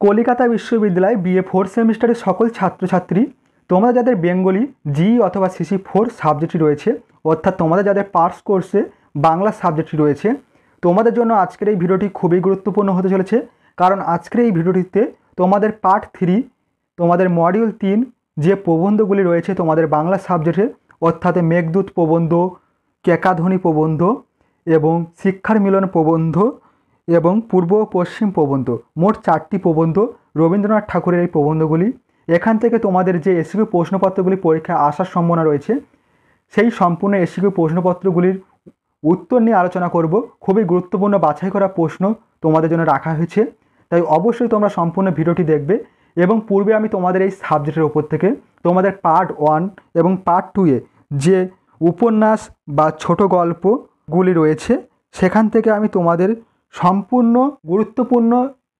কলিকাতা বিশ্ববিদ্যালয় BA fourth সেমিস্টারের সকল ছাত্রছাত্রী, তোমরা যাদের বেঙ্গলি জি অথবা সিসি ফোর সাবজেক্টটি রয়েছে, অর্থাৎ তোমাদের যাদের পার্স কোর্সে বাংলা সাবজেক্টটি রয়েছে, তোমাদের জন্য আজকের এই ভিডিওটি খুবই গুরুত্বপূর্ণ হতে চলেছে। কারণ আজকের এই ভিডিওটিতে তোমাদের পার্ট 3, তোমাদের মডিউল 3 যে প্রবন্ধগুলি রয়েছে তোমাদের বাংলা সাবজেক্টে, অর্থাৎ মেঘদূত প্রবন্ধ, কেকাধ্বনি প্রবন্ধ এবং শিক্ষার মিলন প্রবন্ধ এবং পূর্ব ও পশ্চিম প্রবন্ধ, মোট 4টি প্রবন্ধ রবীন্দ্রনাথ ঠাকুরের এই প্রবন্ধগুলি। এখান থেকে তোমাদের যে এসিকিউ প্রশ্নপত্রগুলি পরীক্ষায় আসার সম্ভাবনা রয়েছে, সেই সম্পূর্ণ এসিকিউ প্রশ্নপত্রগুলির উত্তর নিয়ে আলোচনা করব। খুবই গুরুত্বপূর্ণ বাছাই করা প্রশ্ন তোমাদের জন্য রাখা হয়েছে, তাই অবশ্যই তোমরা সম্পূর্ণ ভিডিওটি দেখবে। এবং পূর্বে আমি তোমাদের এই সাবজেক্টের ওপর থেকে তোমাদের পার্ট 1 এবং পার্ট 2-এ যে উপন্যাস বা ছোট গল্পগুলি রয়েছে, সেখান থেকে আমি তোমাদের সম্পূর্ণ গুরুত্বপূর্ণ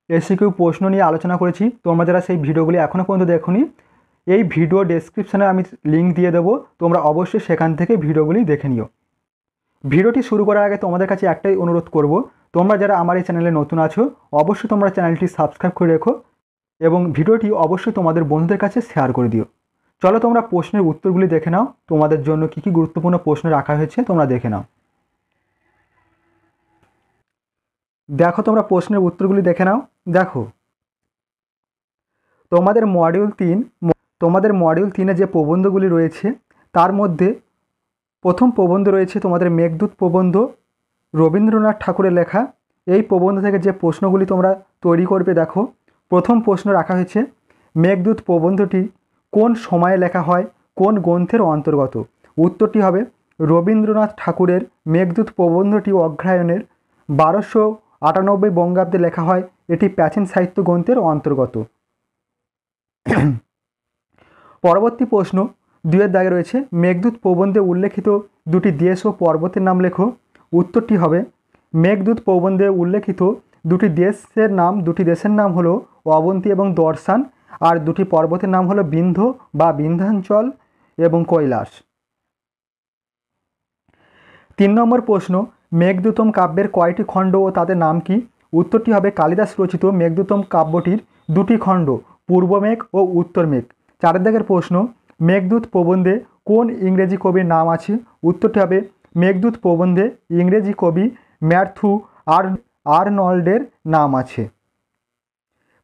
এসিকিউ প্রশ্ন নিয়ে আলোচনা করেছি। তোমরা যারা সেই ভিডিওগুলি এখনও পর্যন্ত দেখোনি, এই ভিডিও ডেসক্রিপশানে আমি লিঙ্ক দিয়ে দেবো, তোমরা অবশ্যই সেখান থেকে ভিডিওগুলি দেখে নিও। ভিডিওটি শুরু করার আগে তোমাদের কাছে একটাই অনুরোধ করব, তোমরা যারা আমার এই চ্যানেলে নতুন আছো অবশ্যই তোমরা চ্যানেলটি সাবস্ক্রাইব করে রেখো এবং ভিডিওটি অবশ্যই তোমাদের বন্ধুদের কাছে শেয়ার করে দিও। চলো তোমরা প্রশ্নের উত্তরগুলি দেখে নাও, তোমাদের জন্য কী কী গুরুত্বপূর্ণ প্রশ্ন রাখা হয়েছে তোমরা দেখে নাও। দেখো তোমরা প্রশ্নের উত্তরগুলি দেখে নাও। দেখো, তোমাদের মডিউল 3-এ যে প্রবন্ধগুলি রয়েছে তার মধ্যে প্রথম প্রবন্ধ রয়েছে তোমাদের মেঘদূত প্রবন্ধ, রবীন্দ্রনাথ ঠাকুরের লেখা। এই প্রবন্ধ থেকে যে প্রশ্নগুলি তোমরা তৈরি করবে, দেখো প্রথম প্রশ্ন রাখা হয়েছে, মেঘদূত প্রবন্ধটি কোন সময়ে লেখা হয়, কোন গ্রন্থের অন্তর্গত? উত্তরটি হবে রবীন্দ্রনাথ ঠাকুরের মেঘদূত প্রবন্ধটি অগ্রহায়ণের 1298 বঙ্গাব্দে লেখা হয়। এটি প্রাচীন সাহিত্য গ্রন্থের অন্তর্গত। পরবর্তী প্রশ্ন 2-এর দাগে রয়েছে, মেঘদূত প্রবন্ধে উল্লেখিত দুটি দেশ ও পর্বতের নাম লেখো। উত্তরটি হবে মেঘদূত প্রবন্ধে উল্লেখিত দুটি দেশের নাম হলো অবন্তী এবং দর্শান, আর দুটি পর্বতের নাম হলো বিন্ধ্য বা বিন্ধ্যাঞ্চল এবং কৈলাস। 3 নম্বর প্রশ্ন, মেঘদূতম কাব্যের কয়টি খণ্ড ও তাদের নাম কি? উত্তরটি হবে কালিদাস রচিত মেঘদূতম কাব্যটির দুটি খণ্ড, পূর্ব মেঘ ও উত্তর মেঘ। 4 দাগের প্রশ্ন, মেঘদূত প্রবন্ধে কোন ইংরেজি কবির নাম আছে? উত্তরটি হবে মেঘদূত প্রবন্ধে ইংরেজি কবি ম্যাথিউ আর্নল্ডের নাম আছে।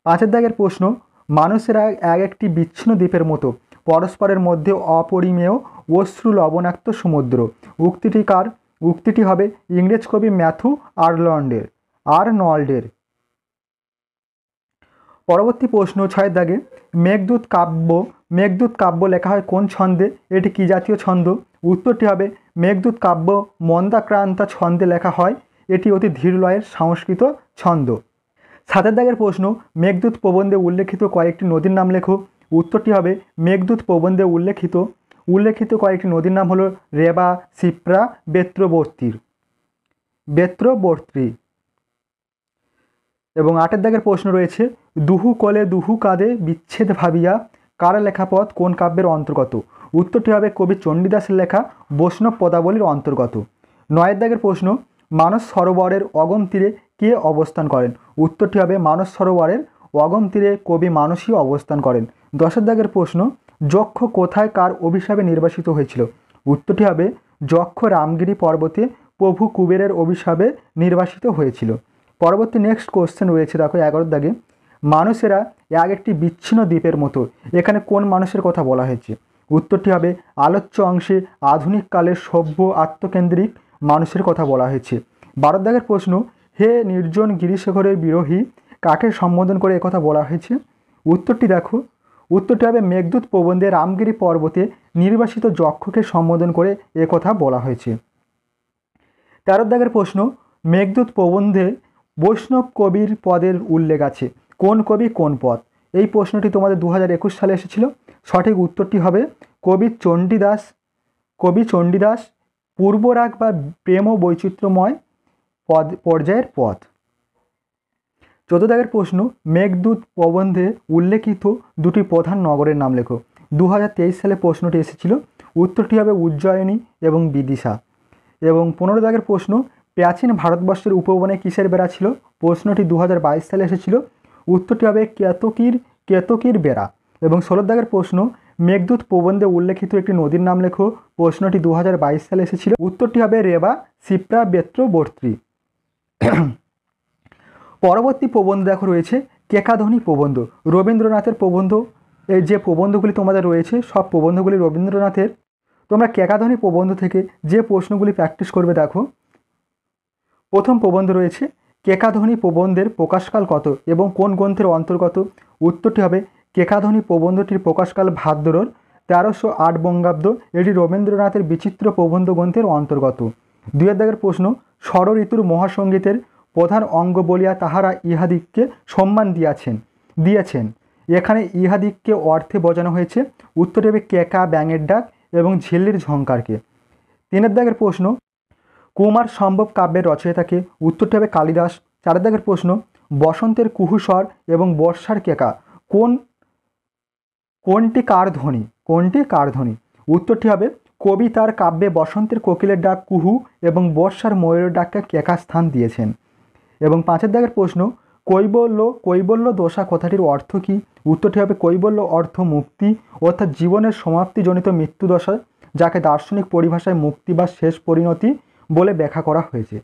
5 দাগের প্রশ্ন, মানুষেরা এক একটি বিচ্ছিন্ন দ্বীপের মতো, পরস্পরের মধ্যে অপরিমেয় অশ্রু লবণাক্ত সমুদ্র। উক্তিটি কার? উক্তিটি হবে ইংরেজ কবি ম্যাথিউ আর্নল্ডের। পরবর্তী প্রশ্ন 6 দাগে, মেঘদূত কাব্য লেখা হয় কোন ছন্দে? এটি কি জাতীয় ছন্দ? উত্তরটি হবে মেঘদূত কাব্য মন্দাক্রান্তা ছন্দে লেখা হয়। এটি অতি ধীর লয়ের সংস্কৃত ছন্দ। 7 দাগের প্রশ্ন, মেঘদূত প্রবন্ধে উল্লেখিত কয়েকটি নদীর নাম লেখো। উত্তরটি হবে মেঘদূত প্রবন্ধে উল্লেখিত কয়েকটি নদীর নাম হলো রেবা, শিপ্রা, বেত্রবর্তী। এবং 8 দাগের প্রশ্ন রয়েছে, দুহু কলে দুহু কাঁদে বিচ্ছেদ ভাবিয়া কার লেখা পদ কোন কাব্যের অন্তর্গত? উত্তরটি হবে কবি চণ্ডীদাসের লেখা বৈষ্ণব পদাবলীর অন্তর্গত। 9 দাগের প্রশ্ন, মানস সরোবরের অগম তীরে কে অবস্থান করেন? উত্তরটি হবে মানস সরোবরের অগম তীরে কবি মানসী অবস্থান করেন। 10 দাগের প্রশ্ন, যক্ষ কোথায় কার অভিশাপে নির্বাসিত হয়েছিল? উত্তরটি হবে যক্ষ রামগিরি পর্বতে প্রভু কুবেরের অভিশাপে নির্বাসিত হয়েছিল। পরবর্তী নেক্সট কোশ্চেন রয়েছে, দেখো 11 দাগে, মানুষেরা এক একটি বিচ্ছিন্ন দ্বীপের মতো, এখানে কোন মানুষের কথা বলা হয়েছে? উত্তরটি হবে আলোচ্য অংশে আধুনিক কালের সভ্য আত্মকেন্দ্রিক মানুষের কথা বলা হয়েছে। 12 দাগের প্রশ্ন, হে নির্জন গিরিশেখরের বিরোহী কাকে সম্বোধন করে একথা বলা হয়েছে? উত্তরটি হবে মেঘদূত প্রবন্ধে রামগিরি পর্বতে নির্বাসিত যক্ষকে সম্বোধন করে একথা বলা হয়েছে। 13 দাগের প্রশ্ন, মেঘদূত প্রবন্ধে বৈষ্ণব কবির পদের উল্লেখ আছে, কোন কবি কোন পদ? এই প্রশ্নটি তোমাদের 2021 সালে এসেছিল। সঠিক উত্তরটি হবে কবি চণ্ডীদাস পূর্বরাগ বা প্রেম ও বৈচিত্র্যময় পর্যায়ের পদ। 14 দাগের প্রশ্ন, মেঘদূত প্রবন্ধে উল্লেখিত দুটি প্রধান নগরের নাম লেখো। 2023 সালে প্রশ্নটি এসেছিল। উত্তরটি হবে উজ্জয়িনী এবং বিদিশা। এবং 15 দাগের প্রশ্ন, প্রাচীন ভারতবর্ষের উপবনে কিসের বেড়া ছিল? প্রশ্নটি 2022 সালে এসেছিল। উত্তরটি হবে কেতকীর বেড়া। এবং 16 দাগের প্রশ্ন, মেঘদূত প্রবন্ধে উল্লেখিত একটি নদীর নাম লেখো। প্রশ্নটি 2022 সালে এসেছিল। উত্তরটি হবে রেবা শিপ্রা বেত্রবর্তী। পরবর্তী প্রবন্ধ দেখো রয়েছে কেকাধ্বনি প্রবন্ধ। রবীন্দ্রনাথের প্রবন্ধ। এই যে প্রবন্ধগুলি তোমাদের রয়েছে সব প্রবন্ধগুলি রবীন্দ্রনাথের। তোমরা কেকাধ্বনি প্রবন্ধ থেকে যে প্রশ্নগুলি প্র্যাকটিস করবে দেখো। প্রথম প্রবন্ধ রয়েছে কেকাধ্বনি প্রবন্ধের প্রকাশকাল কত এবং কোন গ্রন্থের অন্তর্গত। উত্তরটি হবে কেকাধ্বনি প্রবন্ধটির প্রকাশকাল ভাদ্রর 1308 বঙ্গাব্দ। এটি রবীন্দ্রনাথের বিচিত্র প্রবন্ধ গ্রন্থের অন্তর্গত। 2 দাগের প্রশ্ন, ষড় ঋতুর মহাসঙ্গীতের প্রধান অঙ্গ বলিয়া তাহারা ইহাদিগকে সম্মান দিয়াছেন। এখানে ইহাদিগকে অর্থে বোঝানো হয়েছে। উত্তরটি হবে কেকা ব্যাঙের ডাক এবং ঝিল্লির ঝঙ্কারকে। 3 দাগের প্রশ্ন, কুমার সম্ভব কাব্যের রচয়িতাকে। উত্তরটি হবে কালিদাস। 4 দাগের প্রশ্ন, বসন্তের কুহুস্বর এবং বর্ষার কেকা কোনটি কার ধ্বনি। উত্তরটি হবে কবি তার কাব্যে বসন্তের কোকিলের ডাক কুহু এবং বর্ষার ময়ূরের ডাককে কেকা স্থান দিয়েছেন। এবং 5 দাগের প্রশ্ন, কৈবল্য দশা কথাটির অর্থ কী। উত্তরটি হবে কৈবল্য অর্থ মুক্তি, অর্থাৎ জীবনের সমাপ্তিজনিত মৃত্যুদশা, যাকে দার্শনিক পরিভাষায় মুক্তি বা শেষ পরিণতি বলে ব্যাখ্যা করা হয়েছে।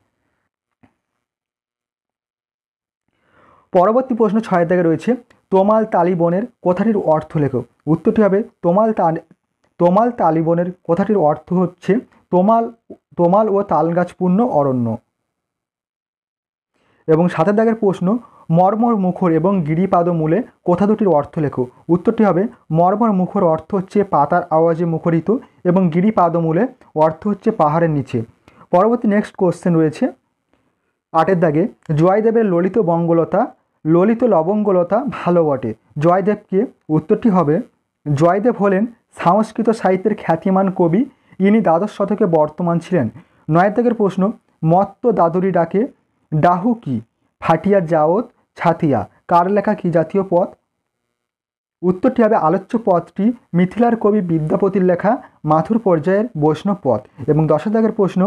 পরবর্তী প্রশ্ন 6 দাগে রয়েছে তোমাল তালিবনের কথাটির অর্থ লেখো। উত্তরটি হবে তোমাল তালিবনের কথাটির অর্থ হচ্ছে তোমাল ও তালগাছপূর্ণ অরণ্য। এবং 7 দাগের প্রশ্ন, মর্মর মুখর এবং গিরিপাদমূলে কথা দুটির অর্থ লেখো। উত্তরটি হবে মর্মর মুখর অর্থ হচ্ছে পাতার আওয়াজে মুখরিত এবং গিরিপাদমূলে অর্থ হচ্ছে পাহাড়ের নিচে। পরবর্তী নেক্সট কোশ্চেন রয়েছে 8 দাগে, জয়দেবের ললিত লবঙ্গলতা ভালো বটে। জয়দেবকে। উত্তরটি হবে জয়দেব হলেন সংস্কৃত সাহিত্যের খ্যাতিমান কবি। ইনি দ্বাদশ শতকে বর্তমান ছিলেন। 9 দাগের প্রশ্ন, মত্ত দাদুরি ডাকে ডাহু কি ফাটিয়া যাওত ছাতিয়া কার লেখা কি জাতীয় পদ। উত্তরটি হবে আলোচ্য পদটি মিথিলার কবি বিদ্যাপতির লেখা মাথুর পর্যায়ের বৈষ্ণব পদ। এবং 10 দাগের প্রশ্ন,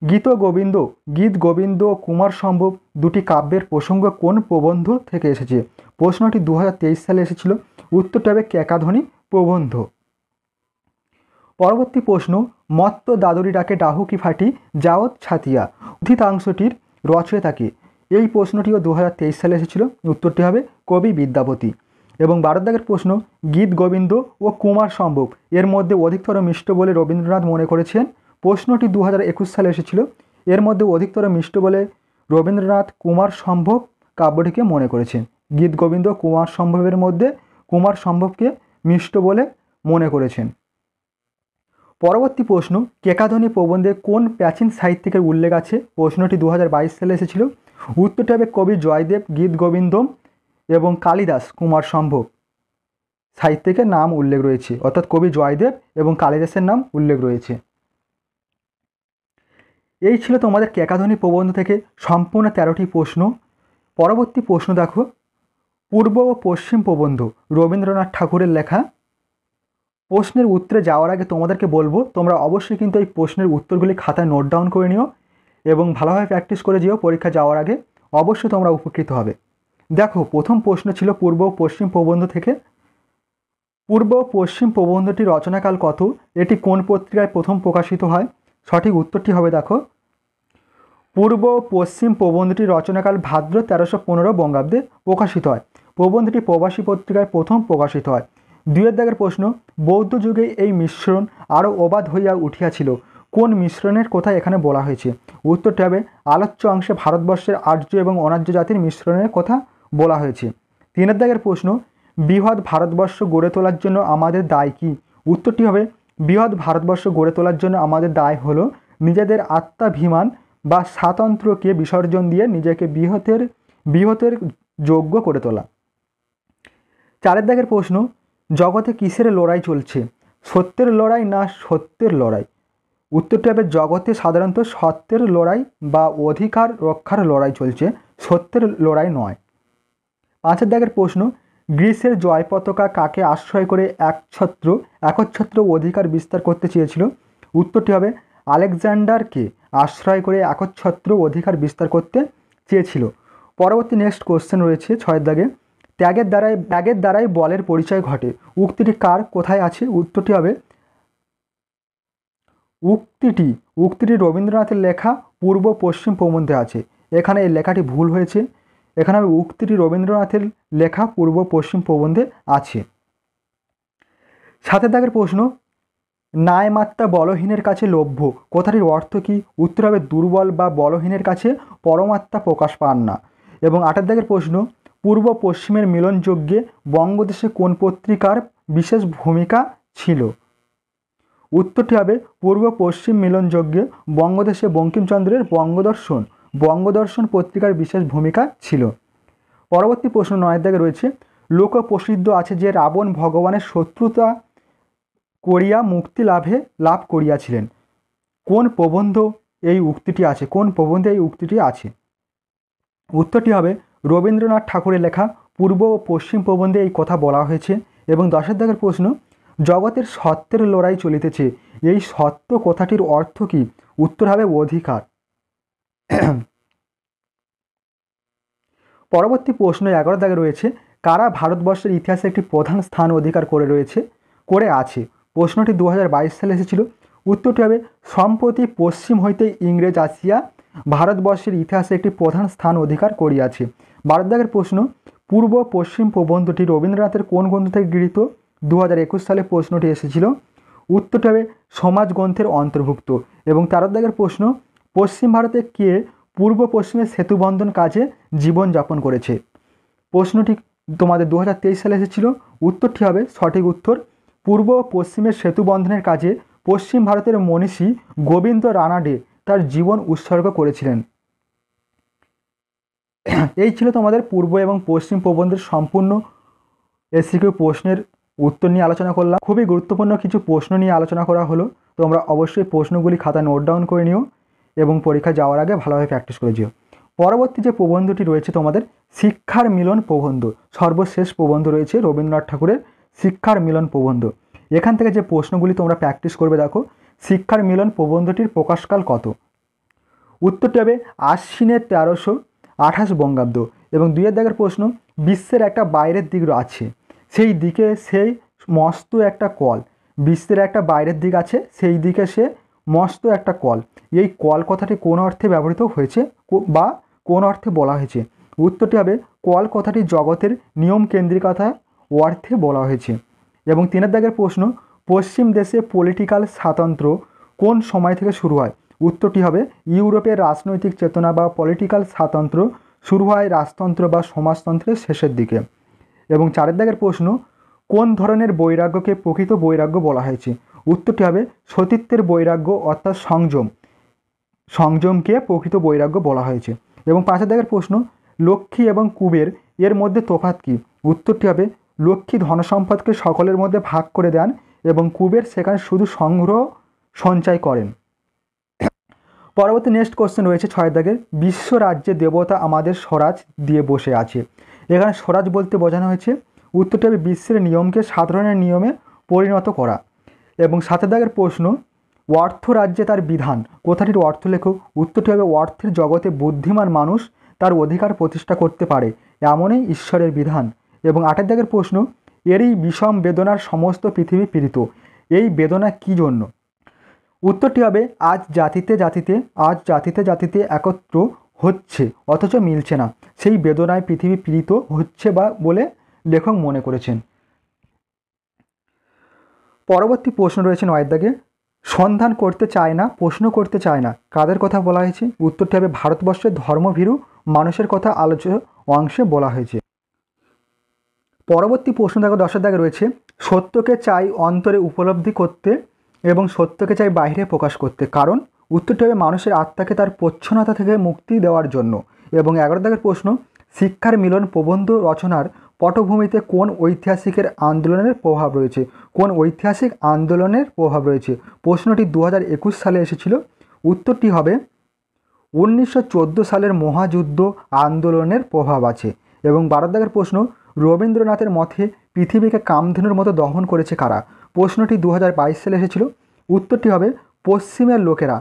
গীত গোবিন্দ ও কুমার সম্ভব দুটি কাব্যের প্রসঙ্গ কোন প্রবন্ধ থেকে এসেছে। প্রশ্নটি 2023 সালে এসেছিল। উত্তরটি হবে কেকাধ্বনি প্রবন্ধ। পরবর্তী প্রশ্ন, মত্ত দাদুরি ডাকে ডাহু কি ফাটি যাওত ছাতিয়া উদ্ধিতাংশটির রচয়িতাকে। এই প্রশ্নটিও 2023 সালে এসেছিল। উত্তরটি হবে কবি বিদ্যাপতি। এবং 12 দাগের প্রশ্ন, গীত গোবিন্দ ও কুমার সম্ভব এর মধ্যে অধিকতর মিষ্ট বলে রবীন্দ্রনাথ মনে করেছেন। প্রশ্নটি 2021 সালে এসেছিল। এর মধ্যে অধিকতর মিষ্ট বলে রবীন্দ্রনাথ কুমার সম্ভব কাব্যটিকে মনে করেছেন। গীত গোবিন্দ কুমার সম্ভবের মধ্যে কুমার সম্ভবকে মিষ্ট বলে মনে করেছেন। পরবর্তী প্রশ্ন, কেকাধ্বনি প্রবন্ধে কোন প্রাচীন সাহিত্যিকের উল্লেখ আছে। প্রশ্নটি 2022 সালে এসেছিল। উত্তরটি হবে কবি জয়দেব, গীত গোবিন্দম এবং কালিদাস কুমার সম্ভব সাহিত্যিকের নাম উল্লেখ রয়েছে, অর্থাৎ কবি জয়দেব এবং কালিদাসের নাম উল্লেখ রয়েছে। এই ছিল তোমাদের কেকাধ্বনি প্রবন্ধ থেকে সম্পূর্ণ 13টি প্রশ্ন। পরবর্তী প্রশ্ন দেখো, পূর্ব ও পশ্চিম প্রবন্ধ রবীন্দ্রনাথ ঠাকুরের লেখা। প্রশ্নের উত্তরে যাওয়ার আগে তোমাদেরকে বলবো তোমরা অবশ্যই কিন্তু এই প্রশ্নের উত্তরগুলি খাতায় নোট ডাউন করে নিও এবং ভালোভাবে প্র্যাকটিস করে যেও। পরীক্ষা যাওয়ার আগে অবশ্যই তোমরা উপকৃত হবে। দেখো, প্রথম প্রশ্ন ছিল পূর্ব ও পশ্চিম প্রবন্ধ থেকে। পূর্ব ও পশ্চিম প্রবন্ধটি রচনাকাল কত, এটি কোন পত্রিকায় প্রথম প্রকাশিত হয়। সঠিক উত্তরটি হবে দেখো, পূর্ব ও পশ্চিম প্রবন্ধটি রচনাকাল ভাদ্র 1315 বঙ্গাব্দে প্রকাশিত হয়। প্রবন্ধটি প্রবাসী পত্রিকায় প্রথম প্রকাশিত হয়। 2 দাগের প্রশ্ন, বৌদ্ধ যুগে এই মিশ্রণ আরও অবাধ হইয়া উঠিয়াছিল। কোন মিশ্রণের কথা এখানে বলা হয়েছে। উত্তরটি হবে আলোচ্য অংশে ভারতবর্ষের আর্য এবং অনার্য জাতির মিশ্রণের কথা বলা হয়েছে। 3 দাগের প্রশ্ন, বৃহৎ ভারতবর্ষ গড়ে তোলার জন্য আমাদের দায় কি। উত্তরটি হবে বৃহৎ ভারতবর্ষ গড়ে তোলার জন্য আমাদের দায় হলো নিজেদের আত্মাভিমান বা স্বাতন্ত্র্যকে বিসর্জন দিয়ে নিজেকে বৃহতের যোগ্য করে তোলা। 4 দাগের প্রশ্ন, জগতে কিসের লড়াই চলছে, সত্যের লড়াই না সত্যের লড়াই। উত্তরটি হবে জগতে সাধারণত সত্যের লড়াই বা অধিকার রক্ষার লড়াই চলছে, সত্যের লড়াই নয়। 5 দাগের প্রশ্ন, গ্রিসের জয় পতাকা কাকে আশ্রয় করে একচ্ছত্র অধিকার বিস্তার করতে চেয়েছিল। উত্তরটি হবে আলেকজান্ডারকে আশ্রয় করে একচ্ছত্র অধিকার বিস্তার করতে চেয়েছিল। পরবর্তী নেক্সট কোশ্চেন রয়েছে 6 দাগে, ত্যাগের দ্বারাই বলের পরিচয় ঘটে। উক্তিটি কার কোথায় আছে? উত্তরটি হবে উক্তিটি রবীন্দ্রনাথের লেখা পূর্ব পশ্চিম প্রবন্ধে আছে। এখানে এই লেখাটি ভুল হয়েছে, এখানে হবে উক্তিটি রবীন্দ্রনাথের লেখা পূর্ব পশ্চিম প্রবন্ধে আছে। 7 দাগের প্রশ্ন, ন্যায়মাত্রা বলহীনের কাছে লভ্য, কথাটির অর্থ কি? উত্তর হবে দুর্বল বা বলহীনের কাছে পরমাত্মা প্রকাশ পান না। এবং 8 দাগের প্রশ্ন, পূর্ব পশ্চিমের মিলনযজ্ঞে বঙ্গদেশে কোন পত্রিকার বিশেষ ভূমিকা ছিল? উত্তরটি হবে পূর্ব পশ্চিম মিলনযজ্ঞে বঙ্গদেশে বঙ্কিমচন্দ্রের বঙ্গদর্শন পত্রিকার বিশেষ ভূমিকা ছিল। পরবর্তী প্রশ্ন 9 দাগে রয়েছে, লোকপ্রসিদ্ধ আছে যে রাবণ ভগবানের শত্রুতা করিয়া মুক্তি লাভ করিয়াছিলেন। কোন প্রবন্ধ এই উক্তিটি আছে? কোন প্রবন্ধে এই উক্তিটি আছে? উত্তরটি হবে রবীন্দ্রনাথ ঠাকুরের লেখা পূর্ব ও পশ্চিম প্রবন্ধে এই কথা বলা হয়েছে। এবং 10 দাগের প্রশ্ন, জগতের সত্যের লড়াই চলিতেছে, এই সত্য কথাটির অর্থ কি? উত্তর হবে অধিকার। পরবর্তী প্রশ্ন 11 দাগে রয়েছে, কারা ভারতবর্ষের ইতিহাসে একটি প্রধান স্থান অধিকার করে আছে? প্রশ্নটি 2022 সালে এসেছিল। উত্তরটি হবে সম্প্রতি পশ্চিম হইতে ইংরেজ আসিয়া ভারতবর্ষের ইতিহাসে একটি প্রধান স্থান অধিকার করিয়াছে। 12 দাগের প্রশ্ন, পূর্ব পশ্চিম প্রবন্ধটি রবীন্দ্রনাথের কোন গ্রন্থ থেকে গৃহীত? 2021 সালে প্রশ্নটি এসেছিল। উত্তরটি হবে সমাজ গ্রন্থের অন্তর্ভুক্ত। এবং 13 দাগের প্রশ্ন, পশ্চিম ভারতে কে পূর্ব পশ্চিমের সেতু বন্ধন কাজে জীবনযাপন করেছে? প্রশ্নটি তোমাদের 2023 সালে এসেছিল। উত্তরটি হবে সঠিক উত্তর, পূর্ব ও পশ্চিমের সেতু বন্ধনের কাজে পশ্চিম ভারতের মনীষী গোবিন্দ রানাডে তার জীবন উৎসর্গ করেছিলেন। এই ছিল তোমাদের পূর্ব এবং পশ্চিম প্রবন্ধের সম্পূর্ণ এসিকিউ প্রশ্নের উত্তর নিয়ে আলোচনা করলাম। খুবই গুরুত্বপূর্ণ কিছু প্রশ্ন নিয়ে আলোচনা করা হলো। তোমরা অবশ্যই প্রশ্নগুলি খাতায় নোট ডাউন করে নিও এবং পরীক্ষা যাওয়ার আগে ভালোভাবে প্র্যাকটিস করে যেও। পরবর্তী যে প্রবন্ধটি রয়েছে তোমাদের শিক্ষার মিলন প্রবন্ধ, সর্বশেষ প্রবন্ধ রয়েছে রবীন্দ্রনাথ ঠাকুরের শিক্ষার মিলন প্রবন্ধ। এখান থেকে যে প্রশ্নগুলি তোমরা প্র্যাকটিস করবে, দেখো শিক্ষার মিলন প্রবন্ধটির প্রকাশকাল কত? উত্তরটি হবে আশ্বিনের 1328 বঙ্গাব্দ। এবং 2 দাগের প্রশ্ন, বিশ্বের একটা বাইরের দিক আছে, সেই দিকে সেই মস্ত একটা কল। বিশ্বের একটা বাইরের দিক আছে, সেই দিকে সে মস্ত একটা কল। এই কল কথাটি কোন অর্থে ব্যবহৃত হয়েছে বা কোন অর্থে বলা হয়েছে? উত্তরটি হবে কল কথাটি জগতের নিয়ম কেন্দ্রিকতা অর্থে বলা হয়েছে। এবং 3 দাগের প্রশ্ন, পশ্চিম দেশে পলিটিক্যাল স্বাতন্ত্র্য কোন সময় থেকে শুরু হয়? উত্তরটি হবে ইউরোপের রাজনৈতিক চেতনা বা পলিটিক্যাল স্বাতন্ত্র্য শুরু হয় রাজতন্ত্র বা সমাজতন্ত্রের শেষের দিকে। এবং 4 দাগের প্রশ্ন, কোন ধরনের বৈরাগ্যকে প্রকৃত বৈরাগ্য বলা হয়েছে? উত্তরটি হবে সতীত্বের বৈরাগ্য অর্থাৎ সংযমকে প্রকৃত বৈরাগ্য বলা হয়েছে। এবং 5 দাগের প্রশ্ন, লক্ষ্মী এবং কুবের এর মধ্যে তফাৎ কি? উত্তরটি হবে লক্ষ্মী ধনসম্পদকে সকলের মধ্যে ভাগ করে দেন এবং কুবের সেখানে শুধু সঞ্চয় করেন। পরবর্তী নেক্সট কোশ্চেন রয়েছে 6 দাগের, বিশ্ব রাজ্যের দেবতা আমাদের স্বরাজ দিয়ে বসে আছে। এখানে স্বরাজ বলতে বোঝানো হয়েছে, উত্তরটি হবে বিশ্বের নিয়মকে সাধারণের নিয়মে পরিণত করা। এবং 7 দাগের প্রশ্ন, অর্থ রাজ্যে তার বিধান, কথাটির অর্থ লেখো। উত্তরটি হবে অর্থের জগতে বুদ্ধিমান মানুষ তার অধিকার প্রতিষ্ঠা করতে পারে, এমনই ঈশ্বরের বিধান। এবং 8 দাগের প্রশ্ন, এরই বিষম বেদনার সমস্ত পৃথিবী পীড়িত, এই বেদনা কি জন্য? উত্তরটি হবে আজ জাতিতে জাতিতে একত্র হচ্ছে অথচ মিলছে না, সেই বেদনায় পৃথিবী পীড়িত হচ্ছে বা বলে লেখক মনে করেছেন। পরবর্তী প্রশ্ন রয়েছে 9 দাগে, সন্ধান করতে চায় না, প্রশ্ন করতে চায় না, কাদের কথা বলা হয়েছে? উত্তরটি হবে ভারতবর্ষের ধর্মভীরু মানুষের কথা আলোচ্য অংশে বলা হয়েছে। পরবর্তী প্রশ্ন দেখো 10 দাগে রয়েছে, সত্যকে চাই অন্তরে উপলব্ধি করতে এবং সত্যকে চাই বাইরে প্রকাশ করতে, কারণ? উত্তরটি হবে মানুষের আত্মাকে তার প্রচ্ছন্নতা থেকে মুক্তি দেওয়ার জন্য। এবং 11 দাগের প্রশ্ন, শিক্ষার মিলন প্রবন্ধ রচনার পটভূমিতে কোন ঐতিহাসিকের আন্দোলনের প্রভাব রয়েছে? কোন ঐতিহাসিক আন্দোলনের প্রভাব রয়েছে? প্রশ্নটি 2021 সালে এসেছিল। উত্তরটি হবে 1914 সালের মহাযুদ্ধ আন্দোলনের প্রভাব আছে। এবং 12 দাগের প্রশ্ন, রবীন্দ্রনাথের মতে পৃথিবীকে কামধেনুর মতো দহন করেছে কারা? প্রশ্নটি 2022 সালে এসেছিল। উত্তরটি হবে পশ্চিমের লোকেরা।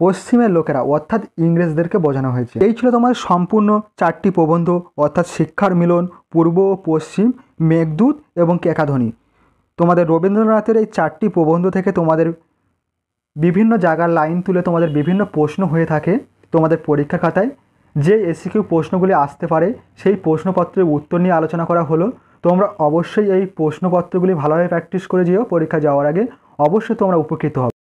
পশ্চিমের লোকেরা অর্থাৎ ইংরেজদেরকে বোঝানো হয়েছে। এই ছিল তোমাদের সম্পূর্ণ 4টি প্রবন্ধ, অর্থাৎ শিক্ষার মিলন, পূর্ব ও পশ্চিম, মেঘদূত এবং কেকাধ্বনি। তোমাদের রবীন্দ্রনাথের এই 4টি প্রবন্ধ থেকে তোমাদের বিভিন্ন জায়গার লাইন তুলে তোমাদের বিভিন্ন প্রশ্ন হয়ে থাকে তোমাদের পরীক্ষা খাতায়। যে এসিকিউ প্রশ্নগুলি আসতে পারে সেই প্রশ্নপত্রের উত্তর নিয়ে আলোচনা করা হলো। তোমরা অবশ্যই এই প্রশ্নপত্রগুলি ভালোভাবে প্র্যাকটিস করে যেও, পরীক্ষা যাওয়ার আগে অবশ্যই তোমরা উপকৃত হবে।